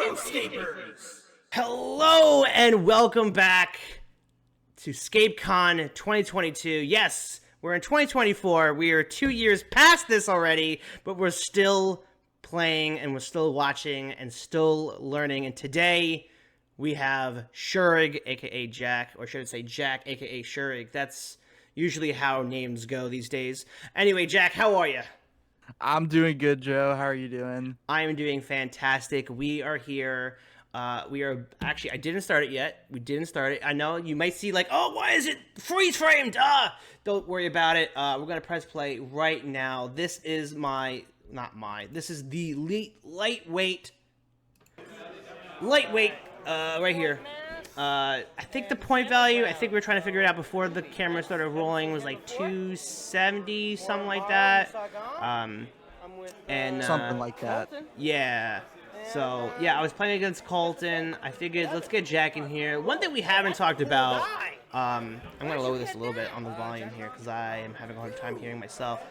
heroScapers! Hello and welcome back to ScapeCon 2022. Yes, we're in 2024. We are 2 years past this already, but we're still playing and we're still watching and still learning. And today we have Shurrig, aka Jack, or should I say Jack, aka Shurrig. That's usually how names go these days. Anyway, Jack, how are you? I'm doing good, Joe. How are you doing? I am doing fantastic. We are here. We are actually, I didn't start it yet. We didn't start it. I know you might see like, oh, why is it freeze framed? Don't worry about it. We're going to press play right now. This is this is the lightweight right here. I think the point value, I think we were trying to figure it out before the camera started rolling, was like 270, something like that. Something like that. Yeah. So, yeah, I was playing against Colton. I figured, let's get Jack in here. One thing we haven't talked about, I'm going to lower this a little bit on the volume here because I am having a hard time hearing myself.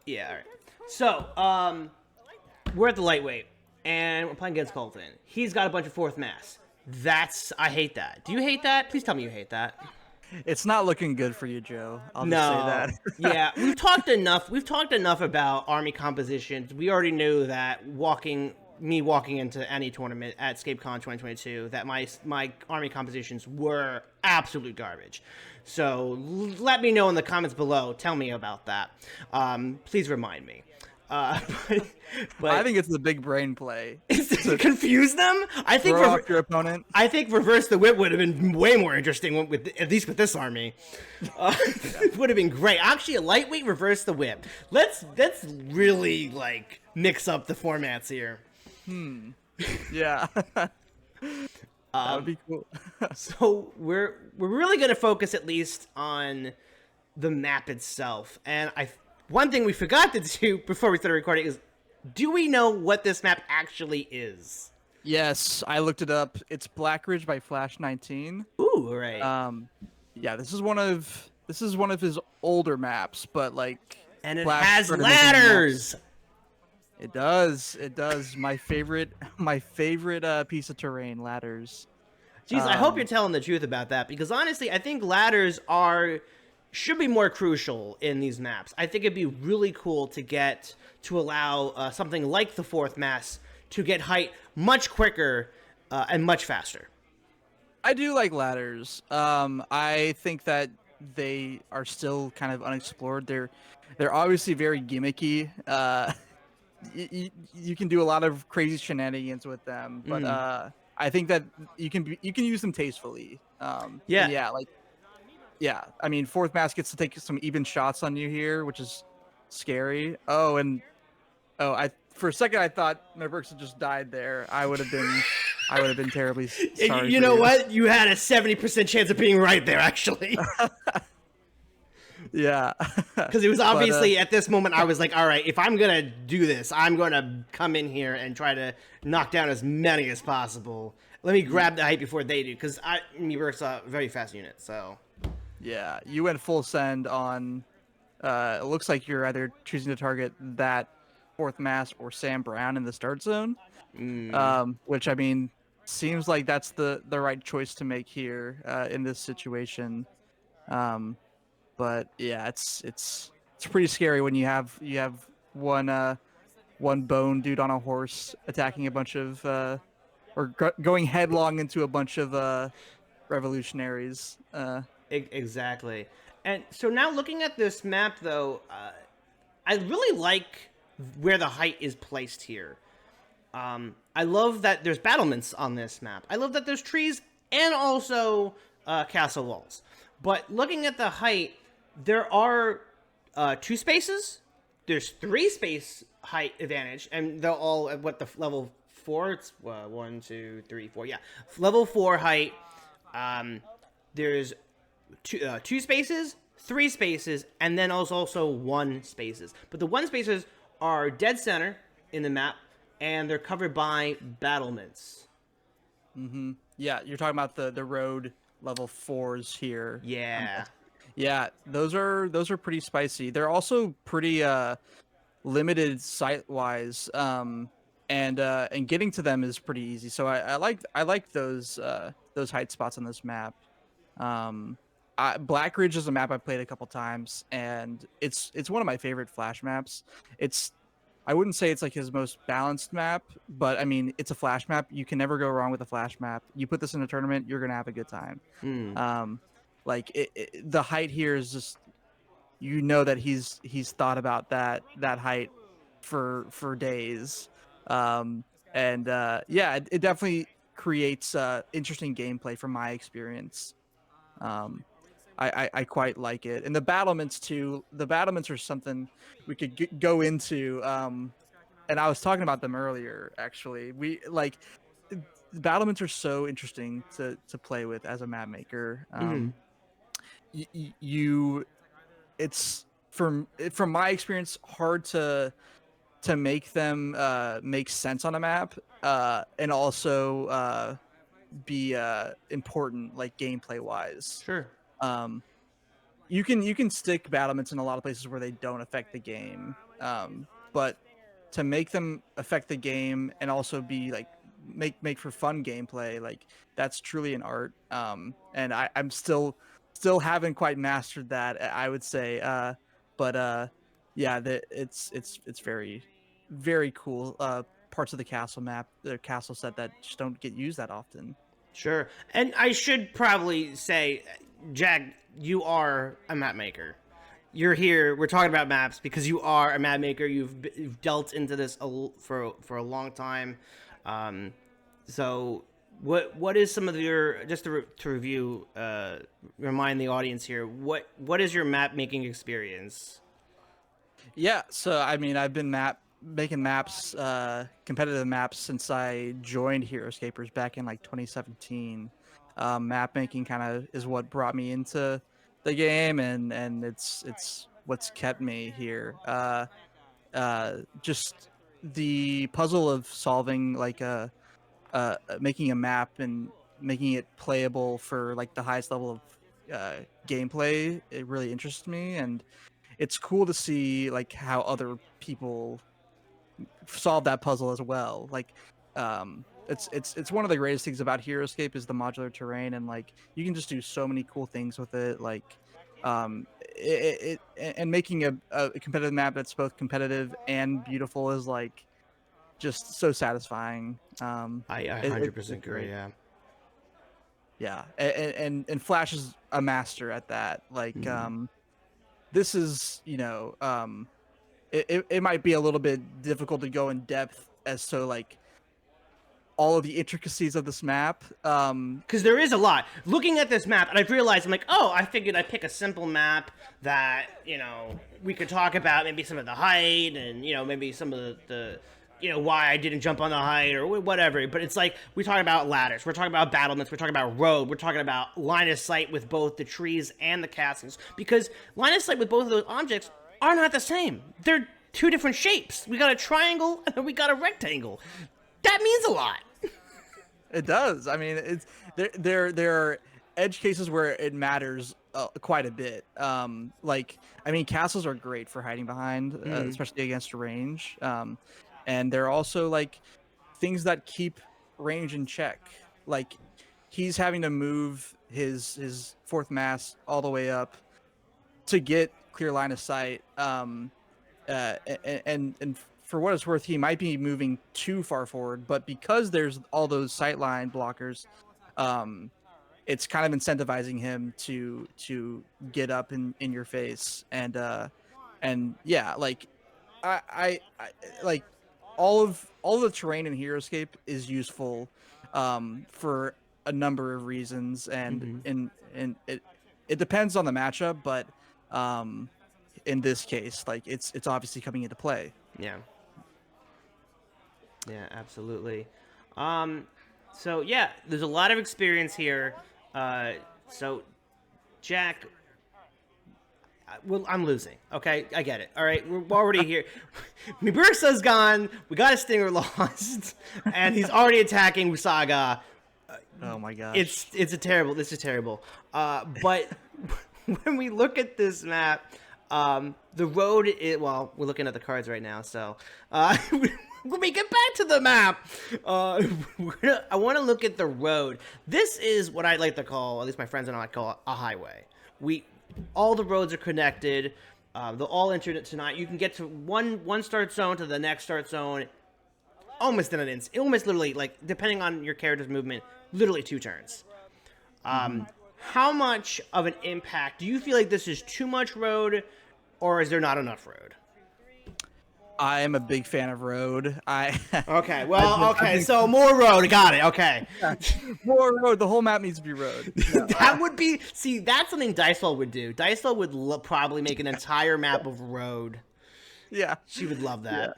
Yeah, all right. So, we're at the lightweight, and we're playing against Colton. He's got a bunch of fourth mass. I hate that. Do you hate that? Please tell me you hate that. It's not looking good for you, Joe. I'll just say that. Yeah, we've talked enough about army compositions. We already knew that walking into any tournament at ScapeCon 2022, that my army compositions were absolute garbage. So let me know in the comments below. Tell me about that. Please remind me. But I think it's the big brain play. To confuse them. I think throw off your opponent. I think reverse the whip would have been way more interesting at least with this army. It would have been great. Actually, a lightweight reverse the whip. Let's really like mix up the formats here. Yeah. That would be cool. So we're really gonna focus at least on the map itself, and one thing we forgot to do before we started recording is, do we know what this map actually is? Yes, I looked it up. It's Black Ridge by Flash 19. Ooh, right. Yeah, this is one of his older maps, but like, and it Flash has started making ladders. Maps. It does. My favorite piece of terrain, ladders. Jeez, I hope you're telling the truth about that, because honestly, I think ladders should be more crucial in these maps. I think it'd be really cool to allow something like the fourth mass to get height much quicker and much faster. I do like ladders. I think that they are still kind of unexplored. They're obviously very gimmicky. You can do a lot of crazy shenanigans with them, but I think that you can use them tastefully. Yeah, I mean, fourth mass gets to take some even shots on you here, which is scary. For a second I thought Nerberks had just died there. I would have been terribly sorry. You know what? You had a 70% chance of being right there, actually. Yeah. Because it was obviously at this moment I was like, all right, if I'm gonna do this, I'm gonna come in here and try to knock down as many as possible. Let me grab the height before they do, because Nerberks a very fast unit, so. Yeah, you went full send on. It looks like you're either choosing to target that fourth mass or Sam Brown in the start zone, which, I mean, seems like that's the right choice to make here in this situation. But yeah, it's pretty scary when you have one bone dude on a horse attacking a bunch of or going headlong into a bunch of revolutionaries. Exactly. And so now looking at this map, though, I really like where the height is placed here. I love that there's battlements on this map. I love that there's trees and also castle walls. But looking at the height, there are 2 spaces. There's 3 space height advantage, and they're all at the level 4. It's 1, 2, 3, 4. Yeah, level 4 height. There's 2 spaces, 3 spaces, and then also 1 spaces. But the 1 spaces are dead center in the map, and they're covered by battlements. Yeah, you're talking about the road level 4s here. Yeah. Yeah, those are pretty spicy. They're also pretty limited site wise, and getting to them is pretty easy. So I like those height spots on this map. Um, Black Ridge is a map I've played a couple times, and it's one of my favorite Flash maps. It's I wouldn't say it's like his most balanced map, but I mean it's a Flash map. You can never go wrong with a Flash map. You put this in a tournament, you're gonna have a good time. Hmm. Like the height here is just that he's thought about that height for days, and yeah, it definitely creates interesting gameplay from my experience. Um, I quite like it, and the battlements too. The battlements are something we could go into. And I was talking about them earlier. Actually, we like the battlements are so interesting to play with as a map maker. Hmm. You it's from my experience hard to make them make sense on a map, and also be important like gameplay wise. Sure. um you can stick battlements in a lot of places where they don't affect the game, but to make them affect the game and also be like make for fun gameplay, like that's truly an art. And I'm still haven't quite mastered that, I would say. But yeah, it's very very cool parts of the castle map, the castle set that just don't get used that often. Sure. And I should probably say, Jack, you are a map maker. You're here. We're talking about maps because you are a map maker. You've dealt into this for a long time. Um, so what is some of your, just to review, remind the audience here, what is your map making experience? Yeah, so I mean, I've been making maps, competitive maps, since I joined heroScapers back in like 2017. Map making kind of is what brought me into the game, and it's what's kept me here. Just the puzzle of solving like making a map and making it playable for like the highest level of gameplay. It really interests me, and it's cool to see like how other people solve that puzzle as well. Like, it's one of the greatest things about heroScape is the modular terrain, and like you can just do so many cool things with it. Like, and making a competitive map that's both competitive and beautiful is like just so satisfying. I It's 100% agree. great. Yeah. Yeah, and Flash is a master at that. Like, Mm. this is, it might be a little bit difficult to go in depth as to like all of the intricacies of this map. Because there is a lot. Looking at this map, and I've realized, I'm like, oh, I figured I'd pick a simple map that, we could talk about maybe some of the height and, maybe some of the why I didn't jump on the height or whatever. But it's like, we talk about ladders, we're talking about battlements, we're talking about road, we're talking about line of sight with both the trees and the castles. Because line of sight with both of those objects are not the same. They're two different shapes. We got a triangle and then we got a rectangle. That means a lot. It does. I mean, it's there are edge cases where it matters quite a bit. Like, I mean, castles are great for hiding behind, especially against range. And they're also like things that keep range in check. Like, he's having to move his fourth mast all the way up to get clear line of sight. And for what it's worth, he might be moving too far forward, but because there's all those sightline blockers, it's kind of incentivizing him to get up in your face. And yeah, like I like all of the terrain in heroScape is useful for a number of reasons, and it depends on the matchup, but in this case, like it's obviously coming into play. Yeah. Yeah, absolutely. So yeah, there's a lot of experience here. So Jack, well, I'm losing. Okay, I get it. All right, we're already here. Mibursa's gone. We got a Stinger lost, and he's already attacking Usaga. Oh my gosh. It's a terrible. This is terrible. But when we look at this map, The road is, well, we're looking at the cards right now, so when we get back to the map, I want to look at the road. This is what I like to call, at least my friends and I call a highway. All the roads are connected. They'll all enter tonight. You can get to one start zone to the next start zone almost in an instant. Almost literally, like, depending on your character's movement, literally 2 turns. How much of an impact do you feel like this is too much road, or is there not enough road? I am a big fan of road. Okay, well, okay, so more road. Got it. Okay. More road. The whole map needs to be road. No, That would be, see, that's something Dicewell would do. Dicewell would probably make an entire map of road. Yeah. She would love that.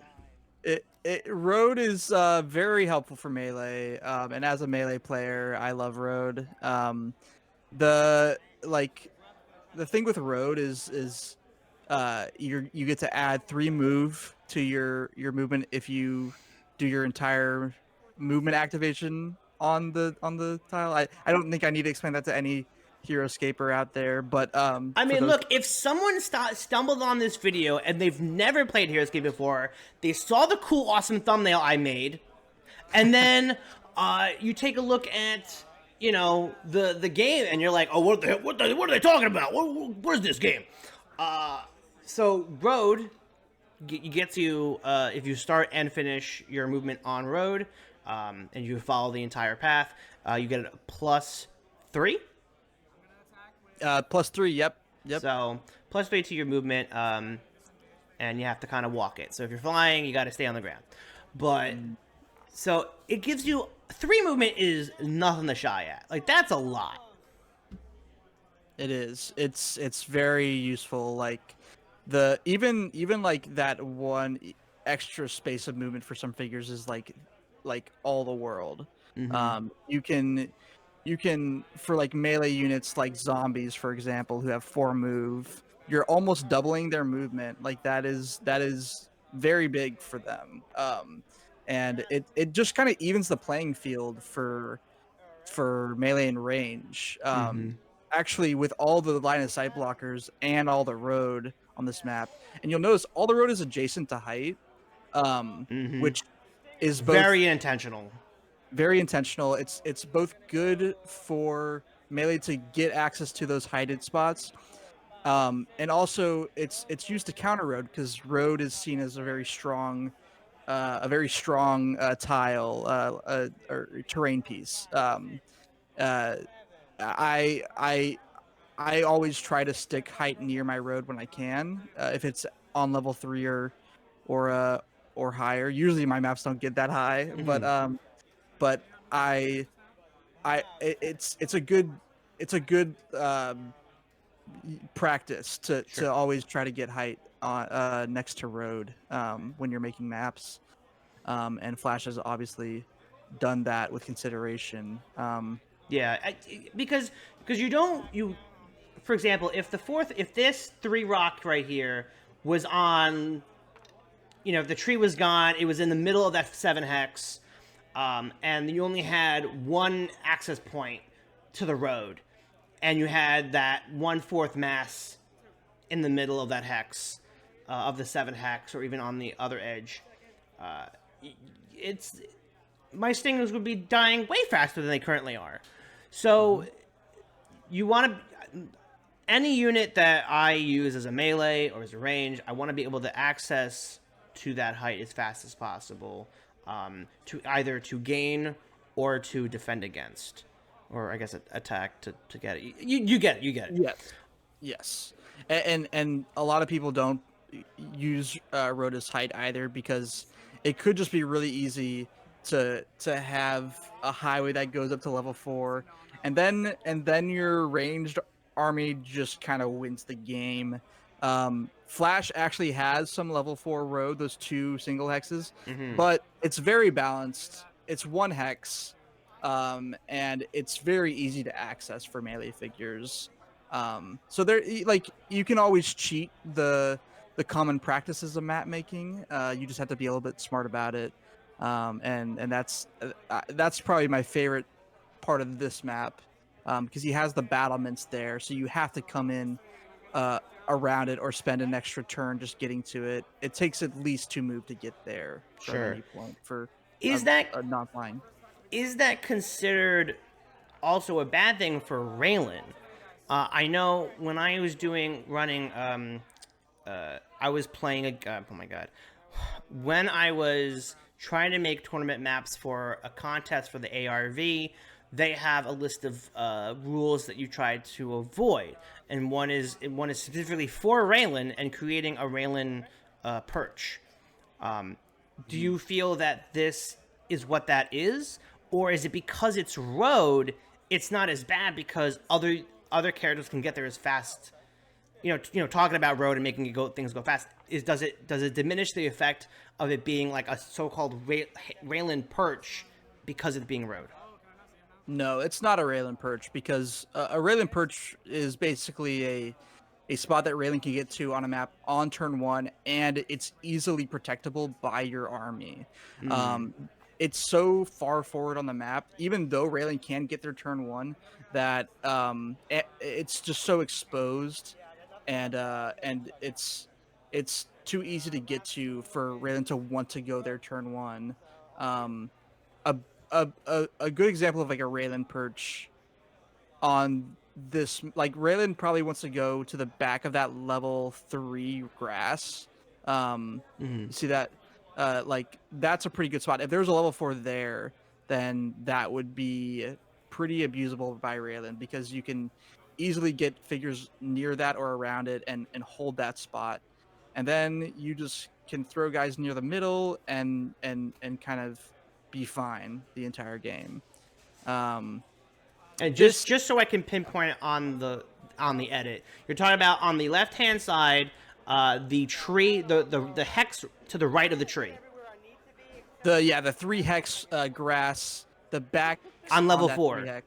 Road is very helpful for melee, and as a melee player, I love road. The thing with road is you get to add 3 move to your movement if you do your entire movement activation on the tile. I don't think I need to explain that to any heroScaper out there, but I mean, look, if someone stumbled on this video and they've never played heroScape before, they saw the cool, awesome thumbnail I made, and then you take a look at, you know, the game, and you're like, oh, what are they talking about? What is this game? So road, you get to, if you start and finish your movement on road, and you follow the entire path, you get a +3. +3, yep. So +3 to your movement, and you have to kind of walk it. So if you're flying, you got to stay on the ground. But so it gives you 3 movement is nothing to shy at. Like, that's a lot. It is. It's very useful. Like even like that one extra space of movement for some figures is like all the world. You can for like melee units like zombies, for example, who have 4 move, you're almost doubling their movement. Like that is very big for them. And it just kind of evens the playing field for melee and range. Actually, with all the line of sight blockers and all the road on this map, and you'll notice all the road is adjacent to height, which is both very intentional. Very intentional. It's both good for melee to get access to those heighted spots, and also it's used to counter road, because road is seen as a very strong tile or terrain piece. I always try to stick height near my road when I can, if it's on level 3 or higher. Usually my maps don't get that high, but it's a good practice to always try to get height on next to road when you're making maps, and Flash has obviously done that with consideration. Yeah, because for example, if this 3 rock right here was on, you know, if the tree was gone, it was in the middle of that 7 hex, and you only had 1 access point to the road, and you had that 1/4 mass in the middle of that hex, of the 7 hex, or even on the other edge, my stingers would be dying way faster than they currently are. So you want to, any unit that I use as a melee or as a range, I want to be able to access to that height as fast as possible, to either to gain or to defend against, or I guess attack to get it. You get it. Yes. And a lot of people don't use road as height either, because it could just be really easy to have a highway that goes up to level 4, and then your ranged army just kind of wins the game. Flash actually has some level 4 road, those 2 single hexes, but it's very balanced. It's 1 hex, and it's very easy to access for melee figures. So there, like, you can always cheat the common practices of map making. You just have to be a little bit smart about it. And that's probably my favorite part of this map, because he has the battlements there, so you have to come in around it or spend an extra turn just getting to it. It takes at least 2 moves to get there from Sure. any point for Is that a non-flying. is that considered also a bad thing for Raylan? I know when I was running, I was playing oh my god, when I was trying to make tournament maps for a contest for the ARV, they have a list of rules that you try to avoid, and one is specifically for Raylan and creating a Raylan perch. Do you feel that this is what that is, or is it because it's road, it's not as bad because other characters can get there as fast? Talking about road and making things go fast, does it diminish the effect of it being like a so-called Raylan perch because of it being road? No, it's not a Raylan perch because a Raylan perch is basically a spot that Raylan can get to on a map on turn 1, and it's easily protectable by your army. It's so far forward on the map, even though Raylan can get there turn 1, that it's just so exposed, and it's too easy to get to for Raylan to want to go there turn 1. A a good example of like a Raylan perch on this, like Raylan probably wants to go to the back of that level 3 grass. You see that? Like that's a pretty good spot. If there's a level 4 there, then that would be pretty abusable by Raylan because you can easily get figures near that or around it and hold that spot. And then you just can throw guys near the middle and kind of be fine the entire game. And just so I can pinpoint it on the edit, you're talking about on the left hand side, the tree, the hex to the right of the tree. The 3 hex grass, the back on level 4.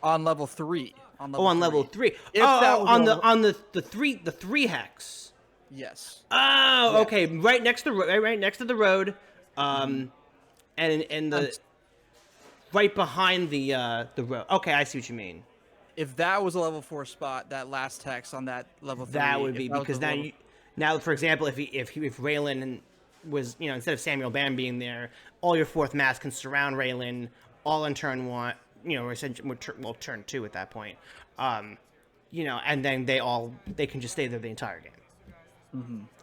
On level 3. On level 3. On the 3 hex. Yes. Oh, yeah. Okay. Right next to the road, and the right behind the road. Okay, I see what you mean. If that was a level 4 spot, that last hex on that level 3, that would be because now, for example, if Raylan was, instead of Samuel Bam being there, all your 4th mass can surround Raylan all in turn 1. Or essentially, turn 2 at that point. And then they can just stay there the entire game.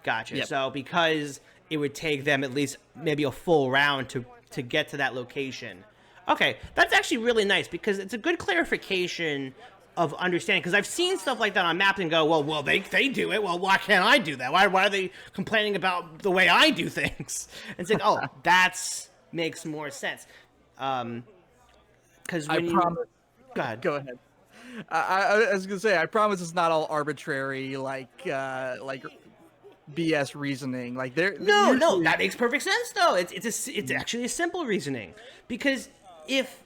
Gotcha. Yep. So because it would take them at least maybe a full round to get to that location. Okay, that's actually really nice because it's a good clarification of understanding. Because I've seen stuff like that on maps and go, well, they do it. Well, why can't I do that? Why are they complaining about the way I do things? And it's like, oh, that makes more sense. Because when promise. Go ahead. Go ahead. I was gonna say, I promise it's not all arbitrary, like BS reasoning. Like no, that makes perfect sense though. It's actually a simple reasoning because if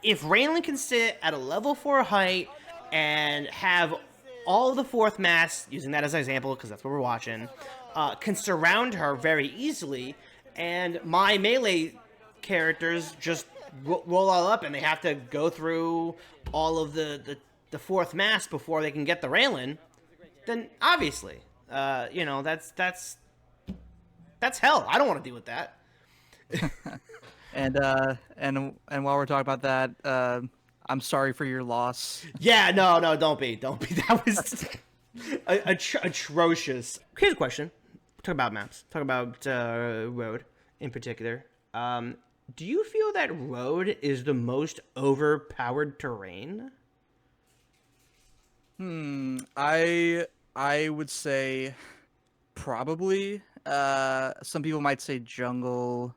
Raylan can sit at a level 4 height and have all of the 4th mass, using that as an example because that's what we're watching, can surround her very easily, and my melee characters just roll all up and they have to go through all of the 4th mass before they can get the Raylan, then obviously, that's hell. I don't want to deal with that. And while we're talking about that, I'm sorry for your loss. Yeah, no, don't be. That was atrocious. Here's a question. Talk about maps. Talk about road in particular. Do you feel that road is the most overpowered terrain? I would say probably. Some people might say jungle.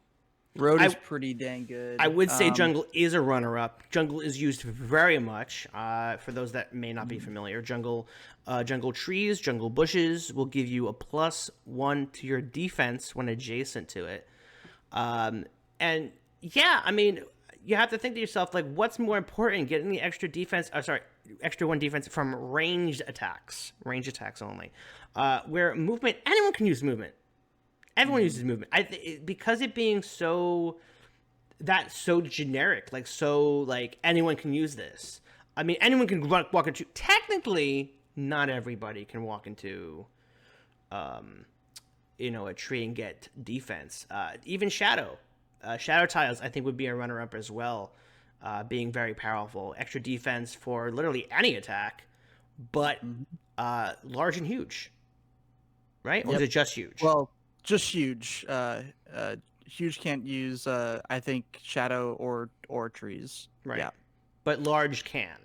Road is pretty dang good. I would say jungle is a runner-up. Jungle is used very much. For those that may not be familiar, jungle trees, jungle bushes will give you a +1 to your defense when adjacent to it. And yeah, I mean, you have to think to yourself, like, what's more important, getting the extra defense? Extra 1 defense from ranged attacks only. Where movement, anyone can use movement. Everyone uses movement. Because it being so generic, like anyone can use this. I mean, anyone can walk into. Technically, not everybody can walk into, a tree and get defense. Even shadow tiles, I think, would be a runner-up as well, being very powerful. Extra defense for literally any attack, but large and huge, right? Or is it just huge? Well, just huge. Huge can't use, I think, shadow or trees. Right. Yeah. But large can.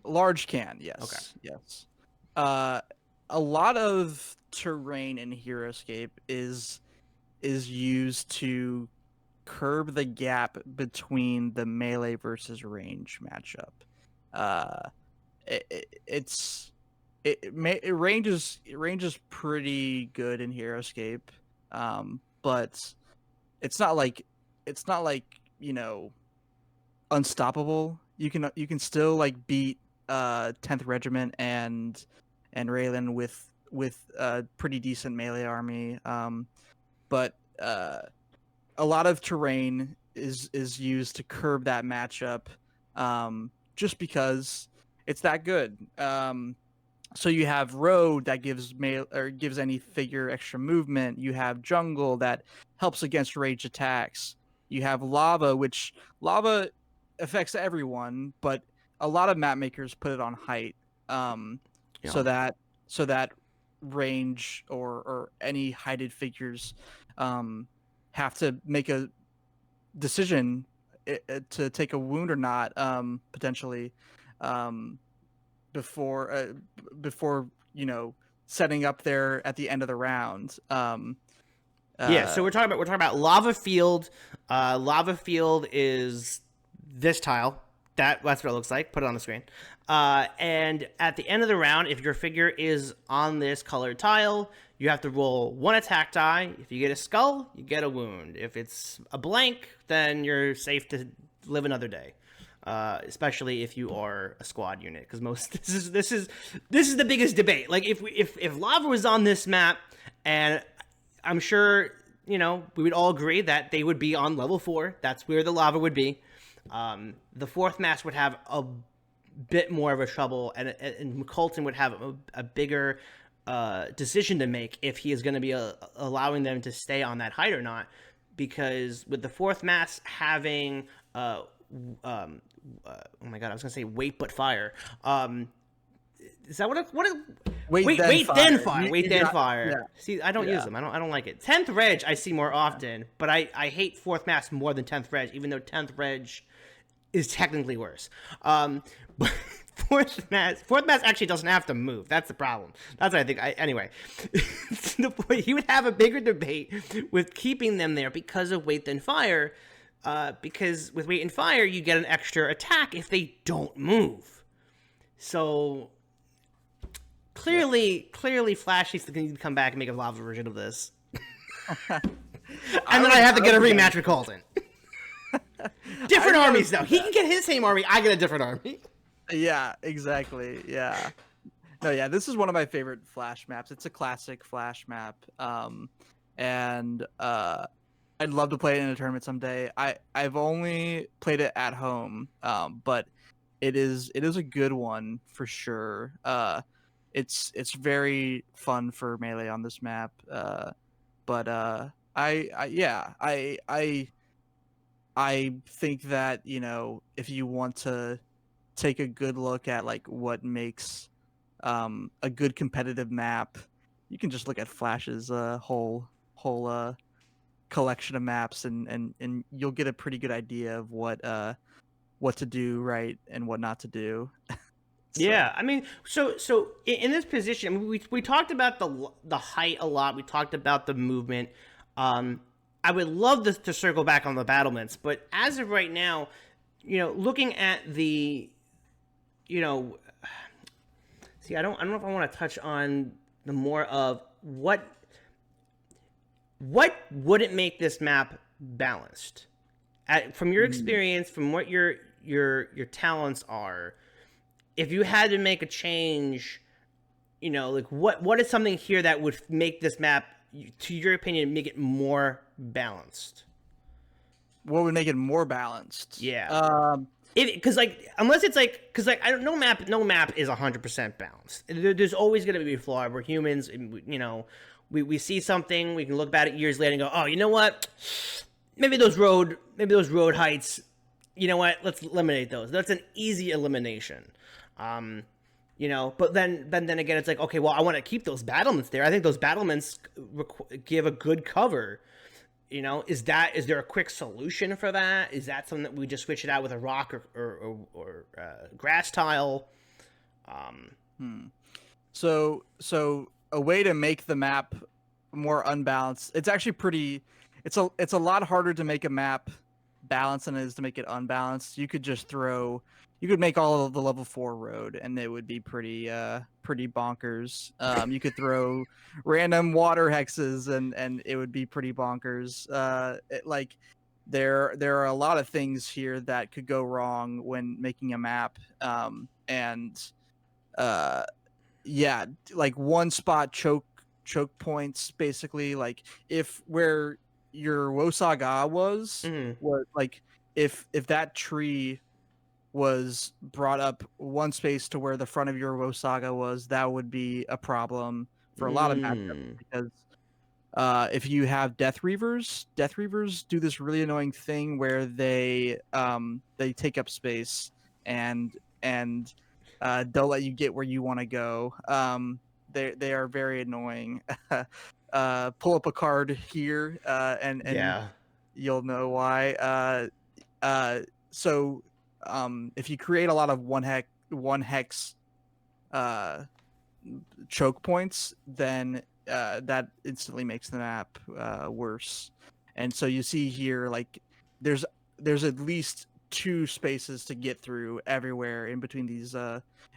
Large can, yes. Okay. Yes. A lot of terrain in heroScape is used to curb the gap between the melee versus range matchup. Range is pretty good in heroScape, but it's not like unstoppable. You can still like beat 10th Regiment and Raylan with a pretty decent melee army. But a lot of terrain is used to curb that matchup, just because it's that good. So you have road that gives any figure extra movement. You have jungle that helps against ranged attacks. You have lava, which lava affects everyone, but a lot of map makers put it on height, so that range or any heighted figures have to make a decision to take a wound or not, potentially, before setting up there at the end of the round. So we're talking about lava field. Lava field is this tile. That's what it looks like. Put it on the screen. And at the end of the round, if your figure is on this colored tile, you have to roll 1 attack die. If you get a skull, you get a wound. If it's a blank, then you're safe to live another day. Especially if you are a squad unit, because this is the biggest debate. Like if lava was on this map, and I'm sure we would all agree that they would be on level 4. That's where the lava would be. The 4th mass would have a bit more of a trouble, and Colton would have a bigger decision to make if he is going to be allowing them to stay on that height or not, because with the 4th mass having oh my god, I was gonna say wait but fire. Is that what wait then fire? Yeah. See, I don't use them. I don't like it. 10th Reg I see more often, but I hate 4th mass more than 10th Reg, even though 10th Reg is technically worse. But 4th mass actually doesn't have to move. That's the problem. That's what I think. Anyway, he would have a bigger debate with keeping them there because of wait then fire. Because with wait and fire, you get an extra attack if they don't move. So clearly, Flash needs to come back and make a lava version of this. And then I have to get a rematch with Colton. Different armies, though. He can get his same army. I get a different army. Yeah, exactly. Yeah. No, yeah. This is one of my favorite Flash maps. It's a classic Flash map. And I'd love to play it in a tournament someday. I've only played it at home, but it is a good one for sure. It's very fun for melee on this map. But I think that if you want to take a good look at like what makes a good competitive map, you can just look at Flash's whole collection of maps, and you'll get a pretty good idea of what to do right and what not to do. So. Yeah, I mean, so in this position, I mean, we talked about the height a lot. We talked about the movement. I would love to circle back on the battlements, but as of right now, looking at the, see, I don't know if I want to touch on the more of what wouldn't make this map balanced, from your experience, from what your talents are. If you had to make a change, like what is something here that would make this map, to your opinion, make it more balanced? What would make it more balanced? Yeah. Because like unless it's like because like I don't no map is 100% balanced. There's always going to be a flaw. We're humans, and we see something, we can look back at years later and go, oh, you know what? Maybe those road heights. You know what? Let's eliminate those. That's an easy elimination. But then again, it's like, okay, well, I want to keep those battlements there. I think those battlements give a good cover. Is there a quick solution for that? Is that something that we just switch it out with a rock or grass tile? So a way to make the map more unbalanced. It's actually pretty. It's a lot harder to make a map balanced than it is to make it unbalanced. You could make all of the level 4 road, and it would be pretty bonkers. You could throw random water hexes, and it would be pretty bonkers. There are a lot of things here that could go wrong when making a map, yeah, like one spot choke points, basically. Like if where your Wosaga was like if that tree was brought up one space to where the front of your Wosaga was, that would be a problem for a lot of matchups, because if you have Death Reavers do this really annoying thing where they take up space and don't let you get where you want to go. They are very annoying. Pull up a card here, and Yeah. you'll know why. So if you create a lot of one hex choke points, then that instantly makes the map worse. And so you see here, like there's at least 2 spaces to get through everywhere in between these,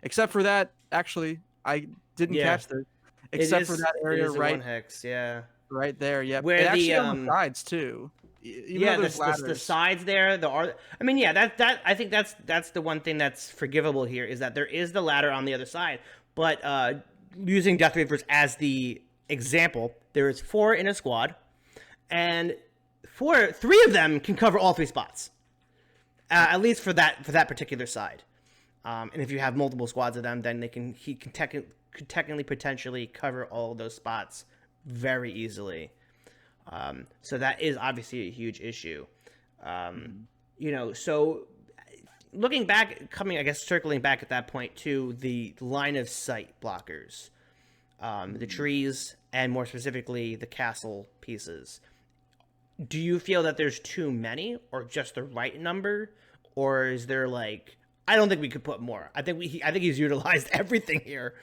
except for that. Actually, I didn't catch this. Except for that area right, one hex, yeah, right there. Yeah, where and actually on the sides too. The sides there. I mean, yeah, that I think that's the one thing that's forgivable here, is that there is the ladder on the other side. But using Death Reavers as the example, there is 4 in a squad, and 3 of them can cover all 3 spots, at least for that particular side. And if you have multiple squads of them, then he can technically potentially cover all of those spots very easily. So that is obviously a huge issue. So looking back, circling back at that point to the line of sight blockers, the trees, and more specifically the castle pieces. Do you feel that there's too many, or just the right number, or is there like, I don't think we could put more. I think he's utilized everything here.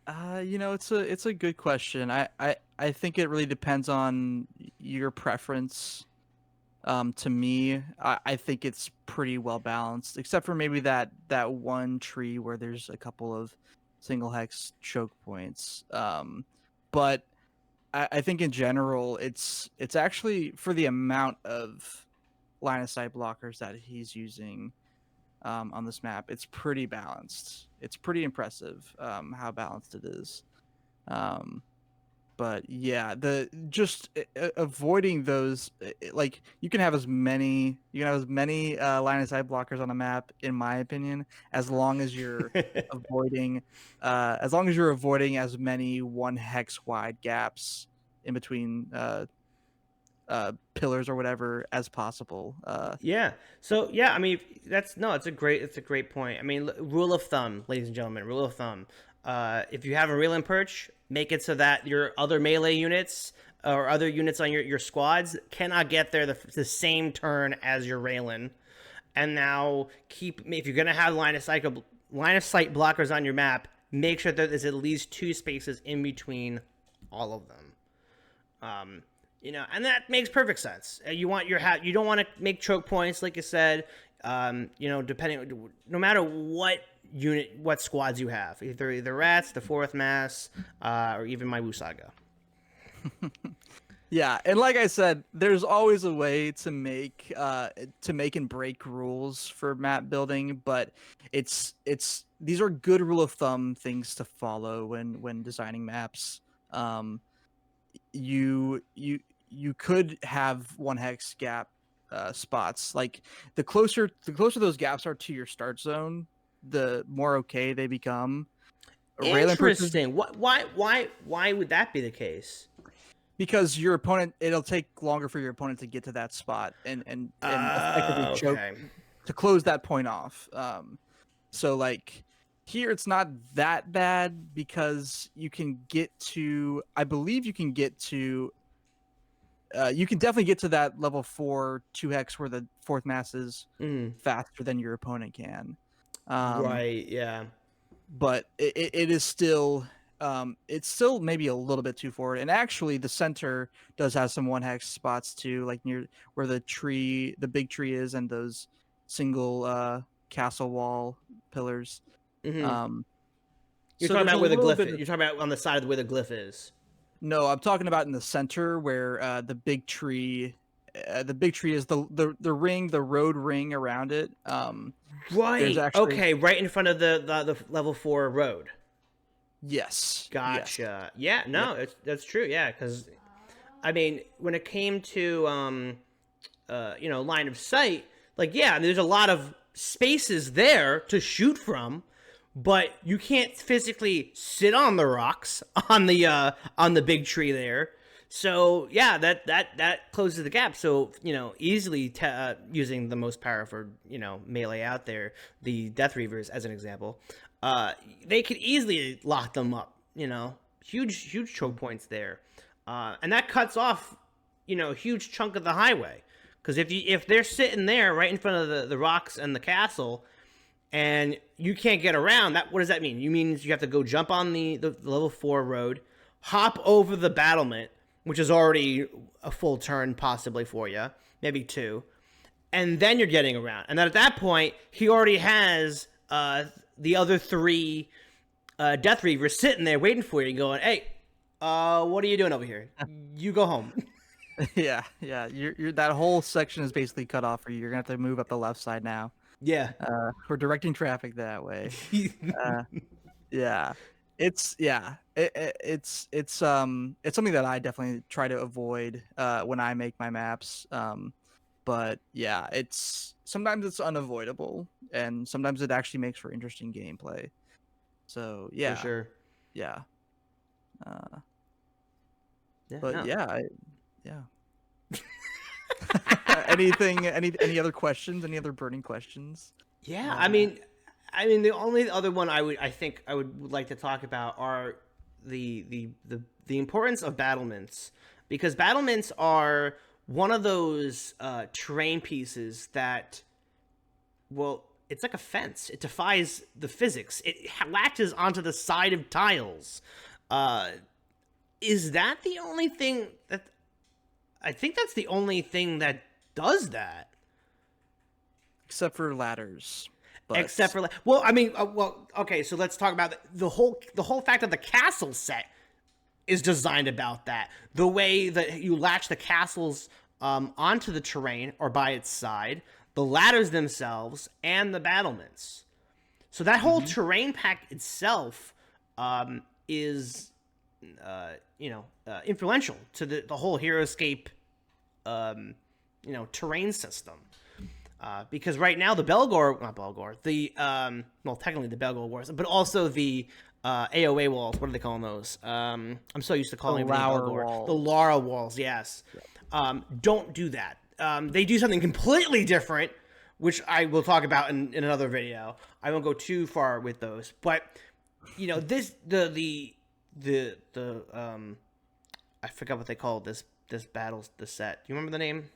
It's a good question. I think it really depends on your preference. To me, I think it's pretty well balanced, except for maybe that one tree where there's a couple of single hex choke points. But I think in general, it's actually, for the amount of line of sight blockers that he's using on this map, it's pretty balanced. It's pretty impressive how balanced it is. But yeah, avoiding those, like you can have as many line of sight blockers on a map, in my opinion, as long as you're avoiding as many 1 hex wide gaps in between pillars or whatever as possible. Yeah. So yeah, I mean, it's a great point. I mean, rule of thumb, ladies and gentlemen, rule of thumb. If you have a reel and perch, make it so that your other melee units or other units on your squads cannot get there the same turn as your Raylan. And now if you're gonna have line of sight blockers on your map, make sure that there's at least 2 spaces in between all of them. And that makes perfect sense. You don't want to make choke points, like you said. Depending, no matter what squads you have, either rats, the 4th mass, or even my Wusaga. Yeah, and like I said, there's always a way to make and break rules for map building, but these are good rule of thumb things to follow when designing maps. You could have 1 hex gap spots. Like the closer those gaps are to your start zone, the more okay they become. Railing purposes, Interesting. Why would that be the case? because your opponent, it'll take longer for your opponent to get to that spot and effectively choke Okay. to close that point off. So like here it's not that bad because you can get to, I believe you can get to, you can definitely get to that level 4 2-hex where the fourth mass is faster than your opponent can. Right. Yeah. But it is still, it's still maybe a little bit too forward. And actually the center does have some 1-hex spots too, like near where the big tree is, and those single castle wall pillars. Mm-hmm. You're So talking there's a about where the little glyph bit is. of, You're talking about on the side of where the glyph is. no, I'm talking about in the center where the big tree is the ring, the road ring around it. There's Right. actually, Okay. Right in front of the level 4 road. yes. Gotcha. Yeah. Yep. No, that's true. Yeah. Because I mean, when it came to line of sight, like yeah, there's a lot of spaces there to shoot from, but you can't physically sit on the rocks on the big tree there. So yeah, that closes the gap. So easily using the most powerful melee out there, the Death Reavers as an example, they could easily lock them up. Huge choke points there, and that cuts off a huge chunk of the highway. Because if they're sitting there right in front of the rocks and the castle, and you can't get around, what does that mean? You means you have to go jump on the level 4 road, hop over the battlement, which is already a full turn possibly for you, maybe 2, and then you're getting around. And then at that point, he already has the other 3 Death Reavers sitting there waiting for you, going, "Hey, what are you doing over here? You go home." Yeah. You're that whole section is basically cut off for you. You're gonna have to move up the left side now. Yeah. We're directing traffic that way. Yeah, it's something that I definitely try to avoid when I make my maps. But yeah, sometimes it's unavoidable, and sometimes it actually makes for interesting gameplay. So yeah, For sure. yeah. Yeah, But no. yeah. Any other questions? Any other burning questions? Yeah, I mean, the only other one I think I would like to talk about are the importance of battlements, because battlements are one of those terrain pieces that, well, it's like a fence. It defies the physics. It latches onto the side of tiles. Is that the only thing that? I think that's the only thing that does that. Except for ladders. Except for, well, I mean, okay, so let's talk about the whole fact that the castle set is designed about that. The way that you latch the castles onto the terrain or by its side, the ladders themselves, and the battlements. So that whole terrain pack itself is influential to the whole heroScape terrain system. Because right now the technically the Belgor wars, but also the AOA walls. What are they calling those? I'm so used to calling the them Laura walls. The Lara walls. Yes. Don't do that. They do something completely different, which I will talk about in another video. I won't go too far with those, but this the I forgot what they call this set. Do you remember the name?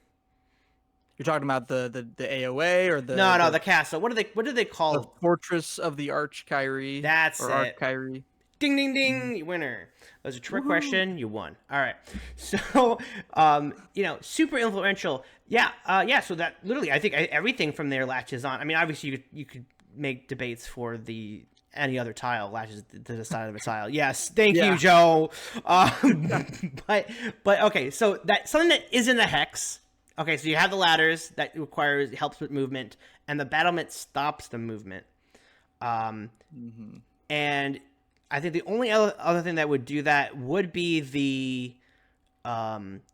You're talking about the AOA or the the castle. What do they call the Fortress of the Arch Kyrie? That's or it. Arch Kyrie. Ding ding ding! You winner. That was a trick question. You won. All right. So super influential. Yeah. So that literally, I think everything from there latches on. I mean, obviously you could make debates for any other tile latches to the side of a tile. Yes, thank you, Joe. But okay, so that's something that isn't a hex. Okay, so you have the ladders that helps with movement, and the battlement stops the movement. And I think the only other thing that would do that would be the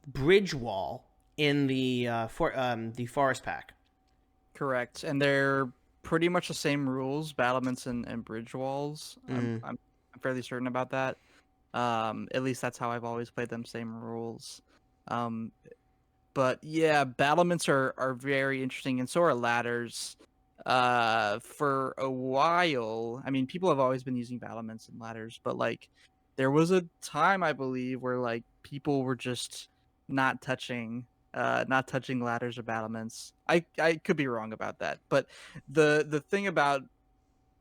bridge wall in the the forest pack. Correct, and they're pretty much the same rules, battlements and bridge walls. Mm. I'm fairly certain about that. At least that's how I've always played them, same rules. Um, but yeah, battlements are very interesting, and so are ladders. For a while, I mean, people have always been using battlements and ladders, but like, there was a time I believe where like people were just not touching, not touching ladders or battlements. I could be wrong about that, but the thing about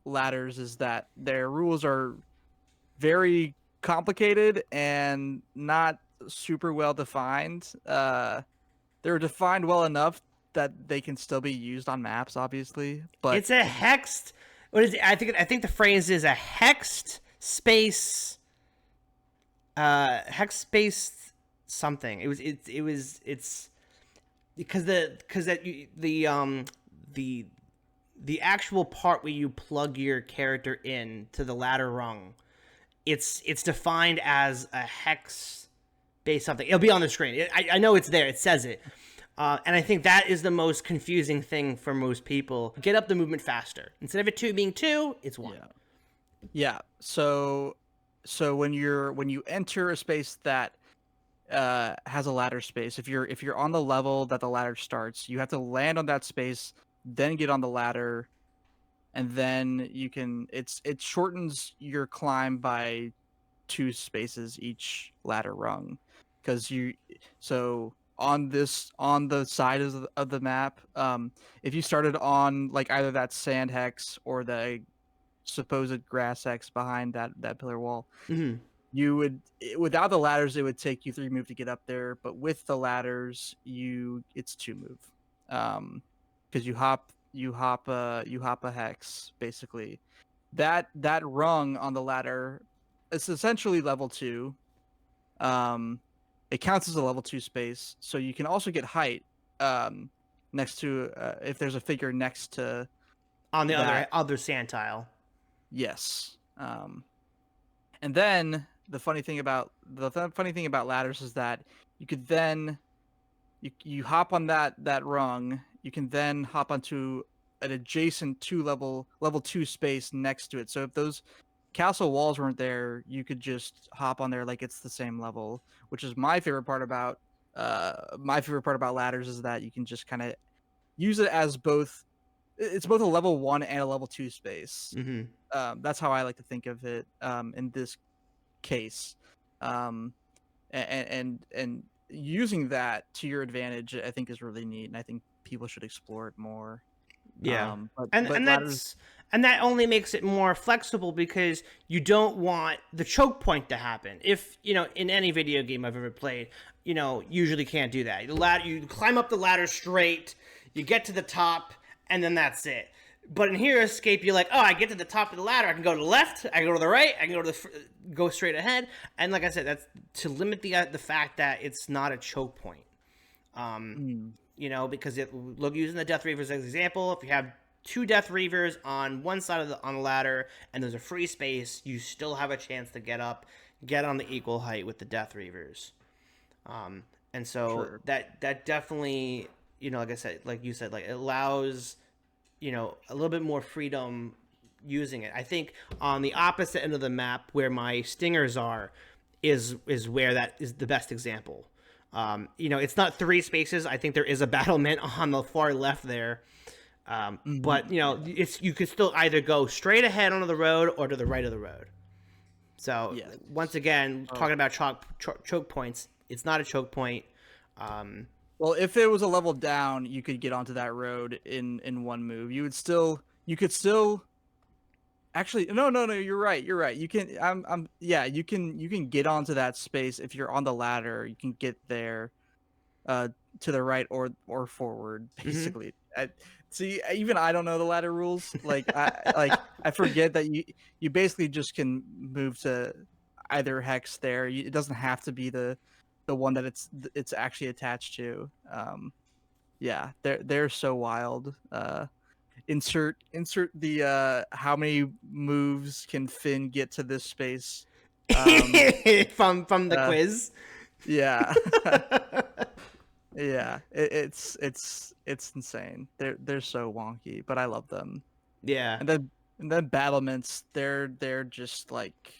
ladders is that their rules are very complicated and not super well defined. They're defined well enough that they can still be used on maps, obviously. But It's a hexed. What is it? I think the phrase is a hexed space. Hex space something. It's because the actual part where you plug your character in to the ladder rung, it's defined as a hex base something. It'll be on the screen. I know it's there. It says it. And I think that is the most confusing thing for most people. Get up the movement faster. Instead of it being two, it's one. yeah. So when you enter a space that has a ladder space, if you're on the level that the ladder starts, you have to land on that space, then get on the ladder, and then you can it shortens your climb by 2 spaces each ladder rung, because you so on the side of the map, if you started on like either that sand hex or the supposed grass hex behind that pillar wall, Mm-hmm. you would, without the ladders it would take you 3 move to get up there, but with the ladders it's 2 move, because you hop a hex basically. That rung on the ladder, it's essentially level 2. um it counts as a level 2 space, so you can also get height, next to, if there's a figure next to On the that. other sand tile. Yes. And then the funny thing about ladders is that you could then you hop on that rung, you can then hop onto an adjacent level 2 space next to it. So if those castle walls weren't there, you could just hop on there like it's the same level, which is my favorite part about ladders, is that you can just kind of use it as both. It's both a level 1 and a level 2 space. Mm-hmm. That's how I like to think of it, in this case. And using that to your advantage, I think, is really neat, and I think people should explore it more. Yeah. But And ladders, that only makes it more flexible because you don't want the choke point to happen. If, in any video game I've ever played, usually can't do that. You climb up the ladder straight, you get to the top, and then that's it. But in heroScape, you're like, oh, I get to the top of the ladder, I can go to the left, I can go to the right, I can go to go straight ahead. And like I said, that's to limit the fact that it's not a choke point. Because using the Death Reavers as an example, if you have 2 Death Reavers on one side of on the ladder and there's a free space, you still have a chance to get up, get on the equal height with the Death Reavers. And so Sure. that definitely, like I said, like you said, like it allows, a little bit more freedom using it. I think on the opposite end of the map where my stingers are is where that is the best example. It's not 3 spaces. I think there is a battlement on the far left there. But you could still either go straight ahead onto the road or to the right of the road. So Yes. once again, talking about choke points, it's not a choke point. Well, if it was a level down, you could get onto that road in 1 move. You could still. Actually, no. You're right. You can. You can get onto that space if you're on the ladder. You can get there, to the right or forward, basically. See, even I don't know the ladder rules. I forget that you basically just can move to either hex there. It doesn't have to be the one that it's actually attached to. Yeah, they're so wild. Insert the how many moves can Finn get to this space, From the quiz. Yeah. Yeah, it's insane. They're so wonky, but I love them. Yeah. And then battlements, they're just like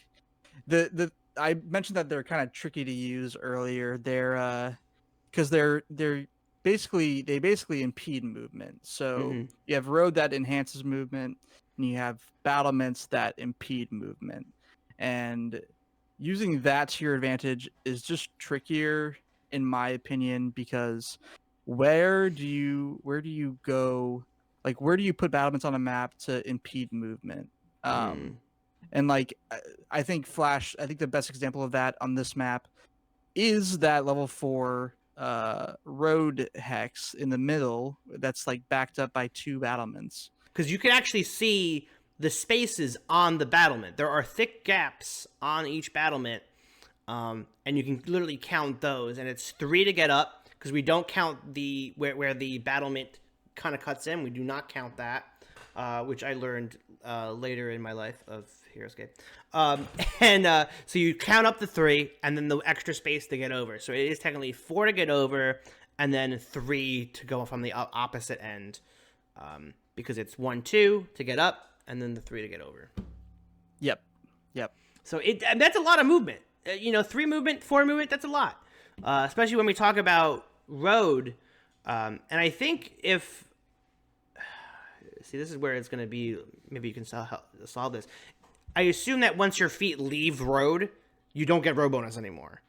the I mentioned that they're kind of tricky to use earlier. They're because they're basically impede movement. So Hmm. you have road that enhances movement, and you have battlements that impede movement. And using that to your advantage is just trickier, in my opinion, because where do you go? Like, where do you put battlements on a map to impede movement? Um, Mm. and like I think Flash, I think the best example of that on this map is that level 4 road hex in the middle that's like backed up by 2 battlements. Because you can actually see the spaces on the battlement. There are thick gaps on each battlement, and you can literally count those. And it's 3 to get up because we don't count the where the battlement kind of cuts in. We do not count that, which I learned later in my life of heroScape. And so you count up the 3, and then the extra space to get over. So it is technically 4 to get over, and then 3 to go from the opposite end. Because it's 1, 2 to get up, and then the 3 to get over. Yep. So and that's a lot of movement. 3 movement, 4 movement, that's a lot. Especially when we talk about road. And I think see, this is where it's going to be, maybe you can solve this. I assume that once your feet leave road, you don't get road bonus anymore.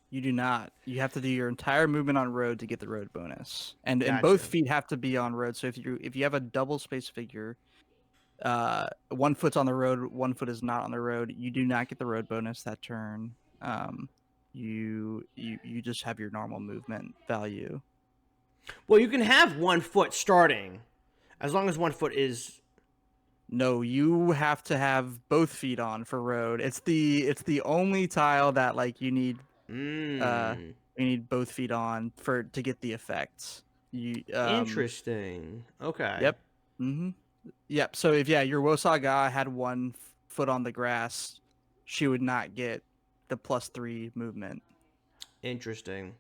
You do not. You have to do your entire movement on road to get the road bonus, and Gotcha. both feet have to be on road. So if you have a double space figure, 1 foot's on the road, 1 foot is not on the road, you do not get the road bonus that turn. You just have your normal movement value. Well, you can have 1 foot starting, as long as 1 foot is. No, you have to have both feet on for road. It's the only tile that like you need. You need both feet on to get the effects. Interesting. Okay. Yep. Yep. So if your Wosaga had 1 foot on the grass, she would not get the +3 movement. Interesting.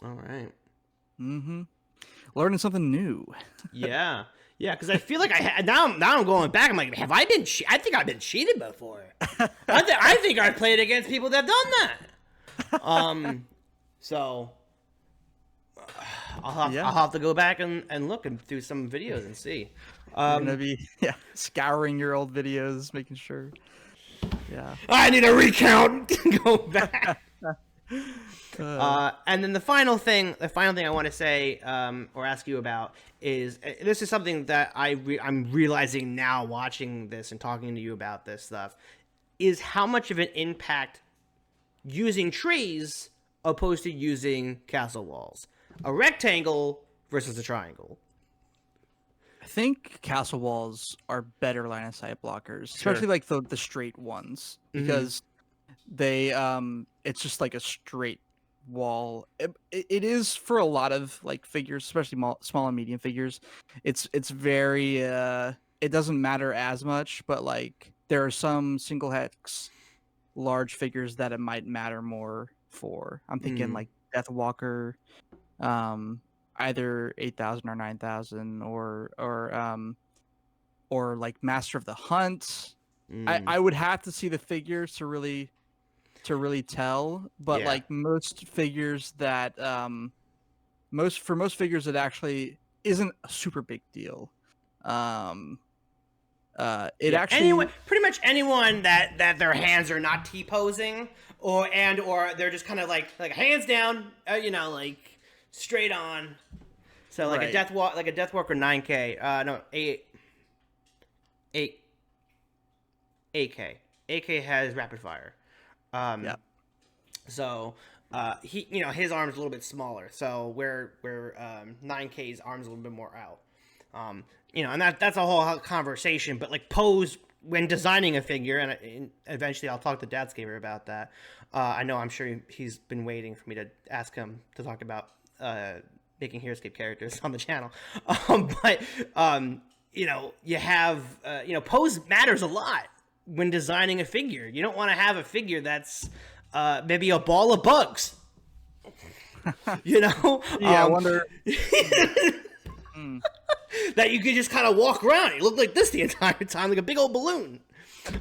All right. Learning something new. Yeah. Yeah, because I feel like now I'm going back. I'm like, have I been? I think I've been cheated before. I think I played against people that done that. So I'll have to go back and look and do some videos and see. You're gonna be scouring your old videos, making sure. Yeah. I need a recount. Go back. And then the final thing I want to say or ask you about is, this is something that I'm realizing now watching this and talking to you about this stuff, is how much of an impact using trees opposed to using castle walls. A rectangle versus a triangle. I think castle walls are better line of sight blockers, especially like the straight ones, because they it's just like a straight wall. It is for a lot of like figures, especially small and medium figures. It's very it doesn't matter as much, but like there are some single hex large figures that it might matter more for. I'm thinking like Deathwalker, either 8,000 or 9,000, or like Master of the Hunt. I would have to see the figures to really tell, but like most figures that most figures it actually isn't a super big deal. Actually pretty much anyone that their hands are not T-posing or they're just kind of like hands down, like straight on. So like a Deathwalker 9K, no 8K. 8K has rapid fire. So he, his arm's a little bit smaller. So where 9K's arm's a little bit more out. And that's a whole conversation. But like pose when designing a figure, and eventually I'll talk to DadScaper about that. I'm sure he's been waiting for me to ask him to talk about making heroScape characters on the channel. You have pose matters a lot when designing a figure. You don't want to have a figure that's maybe a ball of bugs. You know? Yeah, I wonder. That you could just kind of walk around. You look like this the entire time, like a big old balloon.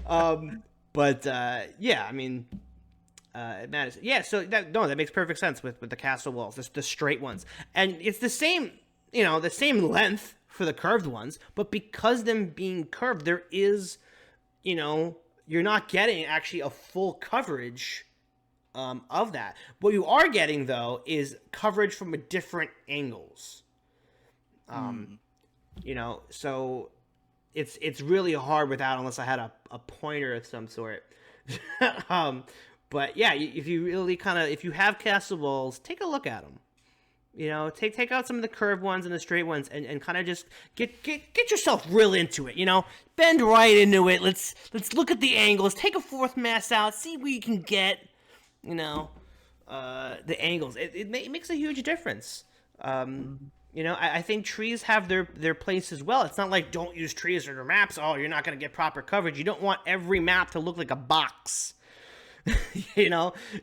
Yeah, I mean, it matters. Yeah, so that makes perfect sense with the castle walls, the straight ones, and it's the same, the same length for the curved ones, but because them being curved, there is, you're not getting actually a full coverage of that. What you are getting though is coverage from different angles. So it's really hard without, unless I had a pointer of some sort. But yeah, if you really if you have castle walls, take a look at them. Take out some of the curved ones and the straight ones, and kind of just get yourself real into it. Bend right into it. Let's look at the angles. Take a fourth mass out. See where you can get. The angles. It makes a huge difference. I think trees have their place as well. It's not like don't use trees or maps. Oh, you're not going to get proper coverage. You don't want every map to look like a box.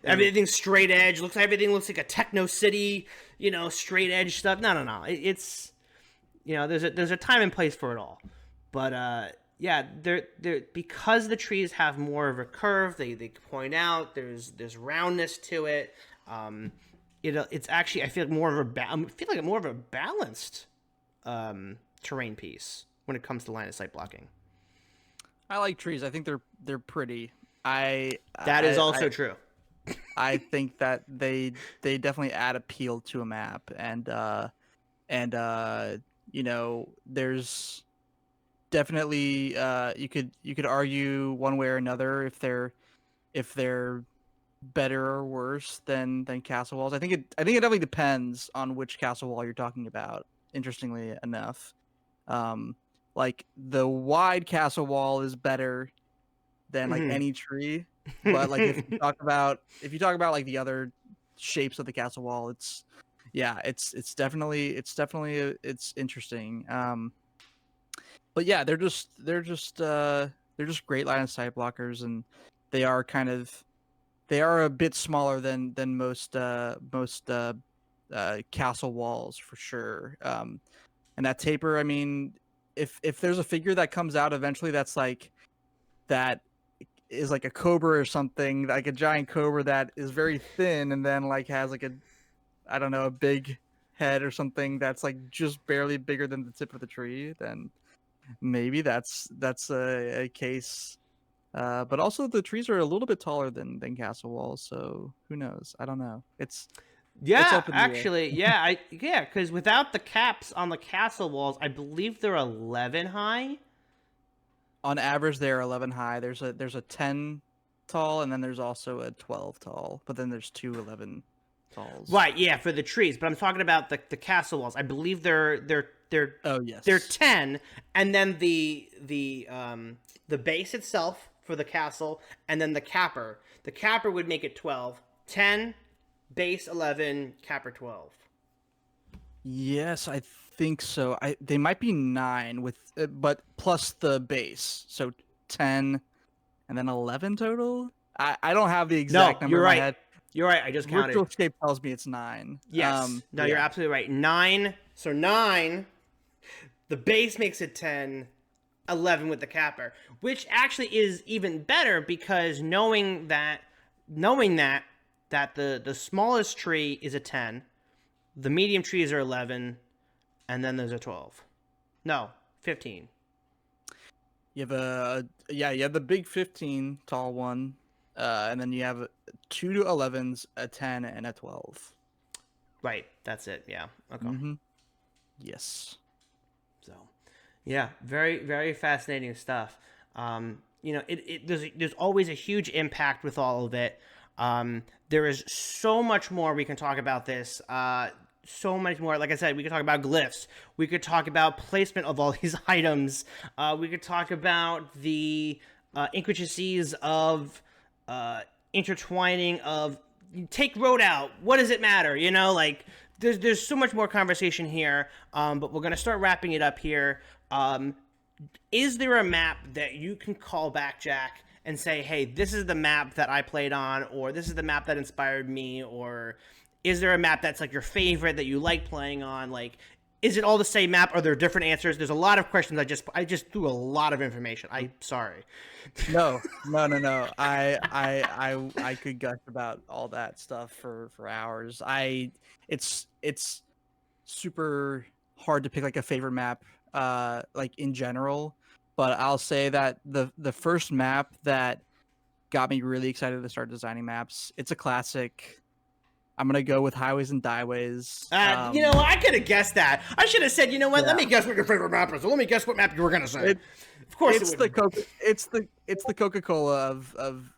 Everything's straight edge. Everything looks like a techno city. Straight edge stuff. No. It's there's a time and place for it all. But yeah, they're because the trees have more of a curve. They point out there's roundness to it. It's actually I feel like more of a balanced terrain piece when it comes to line of sight blocking. I like trees. I think they're pretty. That is also true. I think that they definitely add appeal to a map, and there's definitely you could argue one way or another if they're better or worse than castle walls. I think it definitely depends on which castle wall you're talking about. Interestingly enough, like the wide castle wall is better than like any tree, but like if you talk about like the other shapes of the castle wall, it's definitely it's interesting. But yeah, they're just great line of sight blockers, and they are a bit smaller than most castle walls for sure. And that taper, I mean, if there's a figure that comes out eventually that is like a cobra or something, like a giant cobra that is very thin and then like has like a big head or something that's like just barely bigger than the tip of the tree, then maybe that's a case. But also the trees are a little bit taller than castle walls, so who knows? I don't know. It's actually, because without the caps on the castle walls, I believe they're 11 high. On average, they're 11 high. There's a 10 tall, and then there's also a 12 tall. But then there's 2 11 talls. Right, yeah, for the trees. But I'm talking about the castle walls. I believe they're oh yes, they're 10, and then the base itself for the castle, and then the capper. The capper would make it 12. 10, base 11, capper 12. Yes, I think so. They might be 9 with, but plus the base, so 10, and then 11 total. I don't have the exact number you're in right. my head. You're right. I just counted. heroScape tells me it's 9. Yes. You're absolutely right. 9. So 9. The base makes it 10. 11 with the capper, which actually is even better because knowing that the smallest tree is a 10, the medium trees are 11, and then there's a 12. No, 15. You have you have the big 15 tall one, and then you have 2 to 11s, a 10, and a 12. Right, that's it. Yeah. Okay. Mm-hmm. Yes. So, yeah, very, very fascinating stuff. There's always a huge impact with all of it. There is so much more we can talk about this. So much more. Like I said, we could talk about glyphs. We could talk about placement of all these items. We could talk about the intricacies of intertwining of take road out. What does it matter? There's so much more conversation here. But we're gonna start wrapping it up here. Is there a map that you can call back, Jack, and say, hey, this is the map that I played on, or this is the map that inspired me, or is there a map that's like your favorite that you like playing on? Like, is it all the same map? Are there different answers? There's a lot of questions. I just threw a lot of information. I'm sorry. No. I could gush about all that stuff for hours. It's super hard to pick like a favorite map, like in general. But I'll say that the first map that got me really excited to start designing maps, it's a classic. I'm gonna go with Highways and Dieways. You know, I could have guessed that. I should have said, you know what? Yeah. Let me guess what your favorite map is. Let me guess what map you were gonna say. Of course, it's the Coca-Cola of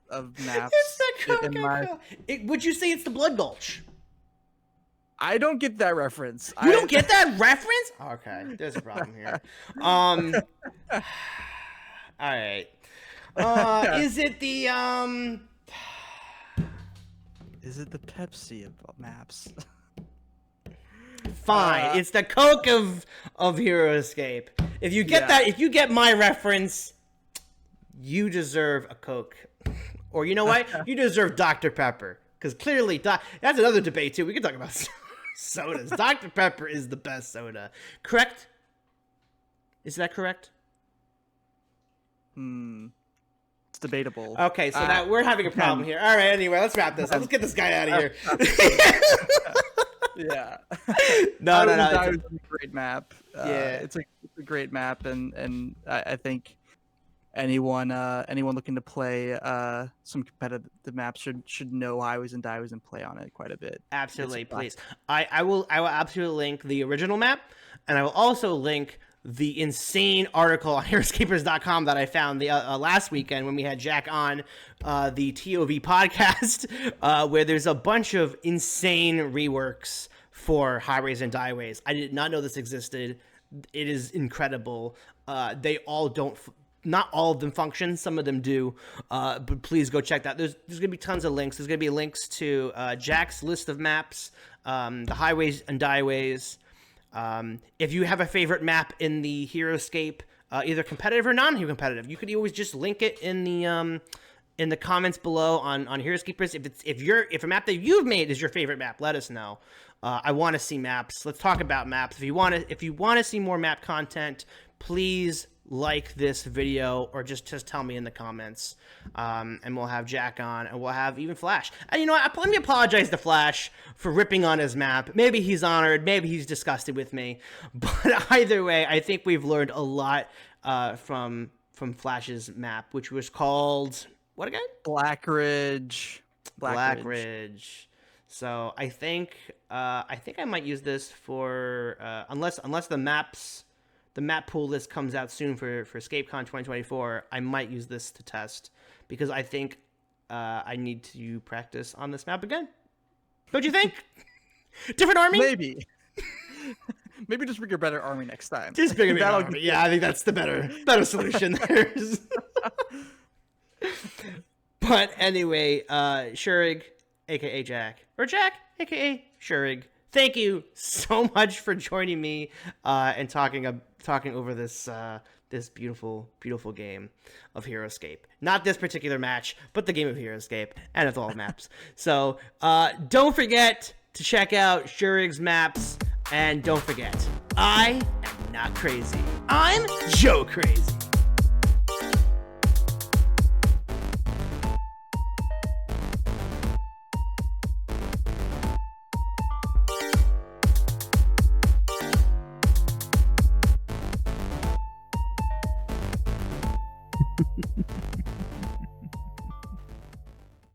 maps. It's the Coca-Cola. Would you say it's the Blood Gulch? I don't get that reference. You don't get that reference? Okay, there's a problem here. All right. Is it the Is it the Pepsi of maps? Fine, it's the Coke of heroScape. If you get that, if you get my reference, you deserve a Coke. Or you know what? You deserve Dr. Pepper. Because clearly, that's another debate too. We can talk about sodas. Dr. Pepper is the best soda. Correct? Is that correct? It's debatable. Okay, so that we're having a problem here. All right, anyway, let's wrap this. Let's get this guy out of here. Yeah. No. It's a great map. Yeah, it's a great map, and I think anyone looking to play some competitive maps should know Highways and Dieways and play on it quite a bit. Absolutely, please. I will absolutely link the original map, and I will also link the insane article on heroScapers.com that I found the last weekend when we had Jack on the TOV podcast, where there's a bunch of insane reworks for Highways and Dieways. I did not know this existed. It is incredible. They all don't. Not all of them function. Some of them do. But please go check that. There's going to be tons of links. There's going to be links to Jack's list of maps, the Highways and Dieways. If you have a favorite map in the heroScape, either competitive or non-competitive, you could always just link it in the comments below on heroScapers. If a map that you've made is your favorite map, let us know. I want to see maps. Let's talk about maps. If you want to see more map content, please like this video or just tell me in the comments, and we'll have Jack on, and we'll have even Flash. And you know what? Let me apologize to Flash for ripping on his map. Maybe he's honored, maybe he's disgusted with me, but either way, I think we've learned a lot from Flash's map, which was called what again? Black Ridge. So I think I might use this for unless the map pool list comes out soon for ScapeCon 2024, I might use this to test, because I think I need to practice on this map again. Don't you think? Different army? Maybe just bring your better army next time. Just bring a better army. Yeah, I think that's the better solution there. But anyway, Shurrig, aka Jack, or Jack, aka Shurrig, thank you so much for joining me and talking over this beautiful game of heroScape. Not this particular match, but the game of heroScape, and it's all maps. So don't forget to check out Shurrig's maps, and don't forget, I am not crazy. I'm Joe Crazy.